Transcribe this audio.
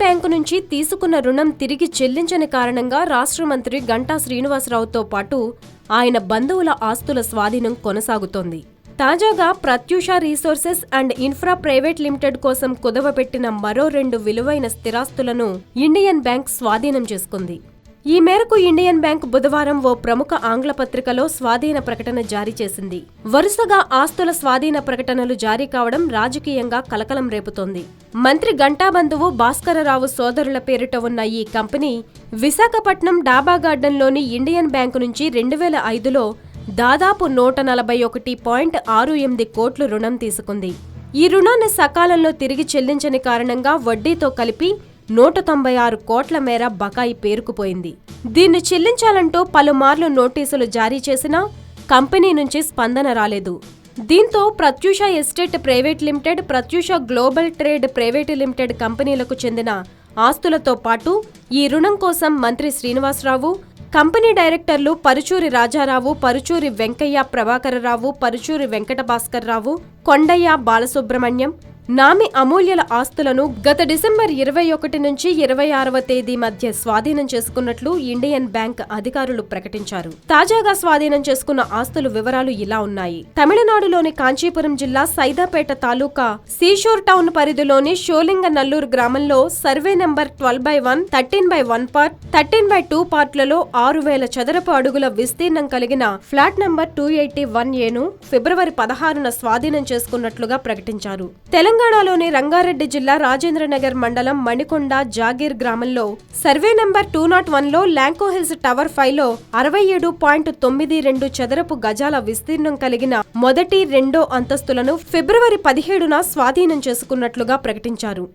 Bank నుంచి తీసుకున్న రుణం తిరిగి చెల్లించని కారణంగా రాష్ట్ర మంత్రి గంటా శ్రీనివాసరావుతో పాటు ఆయన బంధువుల ఆస్తుల స్వాధీనం కొనసాగుతోంది. తాజాగా Prathyusha resources and infra private limited కోసం కుదవపెట్టిన మరో 2 విలువైన స్థిరాస్తులను ఇండియన్ బ్యాంక్ స్వాధీనం చేసుకుంది. ఈ మేరకు ఇండియన్ బ్యాంక్ బుధవారం ఓ ప్రముఖ ఆంగ్ల పత్రికలో స్వాధీన ప్రకటన జారీ చేసింది. వరుసగా ఆస్తుల స్వాధీన ప్రకటనలు జారీ కావడం రాజకీయంగా కలకలం రేపుతోంది. మంత్రి గంటా బంధువు భాస్కరరావు సోదరుల పేరిట ఉన్న ఈ కంపెనీ విశాఖపట్నం డాబా గార్డెన్లోని ఇండియన్ బ్యాంకు నుంచి 2005లో దాదాపు 141.68 కోట్ల రుణం తీసుకుంది. ఈ రుణాన్ని సకాలంలో తిరిగి చెల్లించని కారణంగా వడ్డీతో కలిపి 196 కోట్ల మేర బకాయి పేరుకుపోయింది. దీన్ని చెల్లించాలంటూ పలుమార్లు నోటీసులు జారీ చేసినా కంపెనీ నుంచి స్పందన రాలేదు. దీంతో Prathyusha estate private limited, Prathyusha global trade private limited కంపెనీలకు చెందిన ఆస్తులతో పాటు ఈ రుణం కోసం మంత్రి శ్రీనివాసరావు, కంపెనీ డైరెక్టర్లు పరుచూరి రాజారావు, పరుచూరి వెంకయ్య ప్రభాకరరావు, పరుచూరి వెంకట భాస్కర్రావు, కొండయ్య బాలసుబ్రహ్మణ్యం, నామి అమూల్యల ఆస్తులను గత డిసెంబర్ 21 నుంచి 26వ తేదీ మధ్య స్వాధీనం చేసుకున్నట్లు ఇండియన్ బ్యాంక్ అధికారులు ప్రకటించారు. తాజాగా స్వాధీనం చేసుకున్న ఆస్తుల వివరాలు ఇలా ఉన్నాయి. తమిళనాడులోని కాంచీపురం జిల్లా సైదాపేట తాలూకా సీషోర్ టౌన్ పరిధిలోని షోలింగ నల్లూరు గ్రామంలో సర్వే నెంబర్ 12/1, 13/1 పార్ట్, 13/2 పార్ట్లలో 6,000 చదరపు అడుగుల విస్తీర్ణం కలిగిన ఫ్లాట్ నంబర్ 281Aను ఫిబ్రవరి 16న స్వాధీనం చేసుకున్నట్లుగా ప్రకటించారు. తెలంగాణలోని రంగారెడ్డి జిల్లా రాజేంద్రనగర్ మండలం మణికొండ జాగీర్ గ్రామంలో సర్వే నంబర్ 201లో ల్యాంకో హిల్స్ టవర్ 5లో 67.92 చదరపు గజాల విస్తీర్ణం కలిగిన మొదటి, రెండో అంతస్తులను ఫిబ్రవరి 17న స్వాధీనం చేసుకున్నట్లుగా ప్రకటించారు.